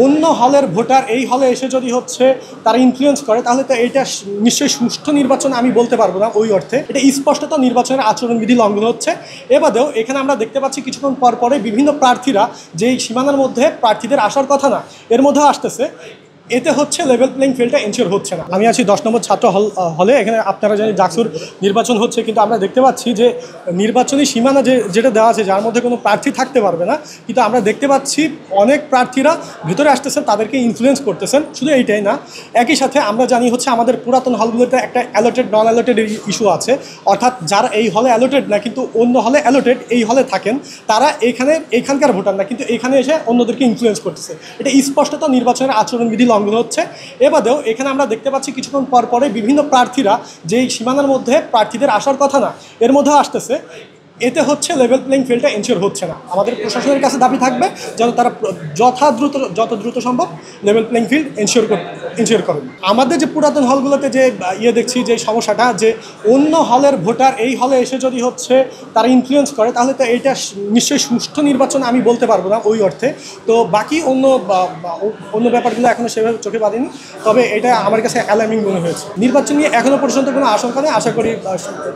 অন্য হলের ভোটার এই হলে এসে যদি হচ্ছে তারা ইনফ্লুয়েন্স করে, তাহলে তো এটা নিশ্চয়ই সুষ্ঠু নির্বাচন আমি বলতে পারবো না। ওই অর্থে এটা স্পষ্টত নির্বাচনের আচরণবিধি লঙ্ঘন হচ্ছে। এবাদেও এখানে আমরা দেখতে পাচ্ছি কিছুক্ষণ পর পরে বিভিন্ন প্রার্থীরা যেই সীমানার মধ্যে প্রার্থীদের আসার কথা না, এর মধ্যেও আসতেছে। এতে হচ্ছে লেভেল প্লেইং ফিল্ডটা এনশিওর হচ্ছে না। আমি আছি 10 নম্বর ছাত্র হলে। এখানে আপনারা জানেন ডাকসুর নির্বাচন হচ্ছে, কিন্তু আমরা দেখতে পাচ্ছি যে নির্বাচনী সীমানা যেটা দেওয়া আছে, যার মধ্যে কোনো প্রার্থী থাকতে পারবে না, কিন্তু আমরা দেখতে পাচ্ছি অনেক প্রার্থীরা ভিতরে আসতেছেন, তাদেরকে ইনফ্লুয়েন্স করতেছেন। শুধু এইটাই না, একই সাথে আমরা জানি হচ্ছে আমাদের পুরাতন হলগুলোতে একটা অ্যালোটেড নন অ্যালোটেড ইস্যু আছে। অর্থাৎ যারা এই হলে অ্যালোটেড না কিন্তু অন্য হলে অ্যালোটেড, এই হলে থাকেন, তারা এখানকার ভোটার না, কিন্তু এখানে এসে অন্যদেরকে ইনফ্লুয়েন্স করতেছে। এটা স্পষ্টত নির্বাচনের আচরণবিধি লঙ্ঘন হচ্ছে। এবাদেও এখানে আমরা দেখতে পাচ্ছি কিছুক্ষণ পর পরে বিভিন্ন প্রার্থীরা যেই সীমানার মধ্যে প্রার্থীদের আসার কথা না, এর মধ্যেও আসতেছে। এতে হচ্ছে লেভেল প্লেইং ফিল্ডটা এনশিওর হচ্ছে না। আমাদের প্রশাসনের কাছে দাবি থাকবে যেন তারা যত দ্রুত সম্ভব লেভেল প্লেইং ফিল্ড এনশিওর করেন। আমাদের যে পুরাতন হলগুলোতে যে দেখছি যে সমস্যাটা, যে অন্য হলের ভোটার এই হলে এসে যদি হচ্ছে তারা ইনফ্লুয়েন্স করে, তাহলে তো এটা নিশ্চয়ই সুষ্ঠু নির্বাচন আমি বলতে পারবো না ওই অর্থে। তো বাকি অন্য ব্যাপারগুলো এখনও সেভাবে চোখে বাঁধেনি, তবে এটা আমার কাছে অ্যালার্মিং মনে হয়েছে। নির্বাচন নিয়ে এখনও পর্যন্ত কোনো আশঙ্কা নেই, আশা করি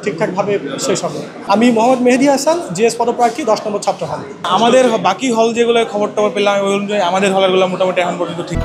ঠিকঠাকভাবে শেষ হবে। আমি মোহাম্মদ মেহেদি হাসান, জিএস পদপ্রার্থী, 10 নম্বর ছাত্র হল। আমাদের বাকি হল যেগুলো খবর টবর পেলাম, ওই অনুযায়ী আমাদের হলগুলো মোটামুটি এখন পর্যন্ত ঠিক।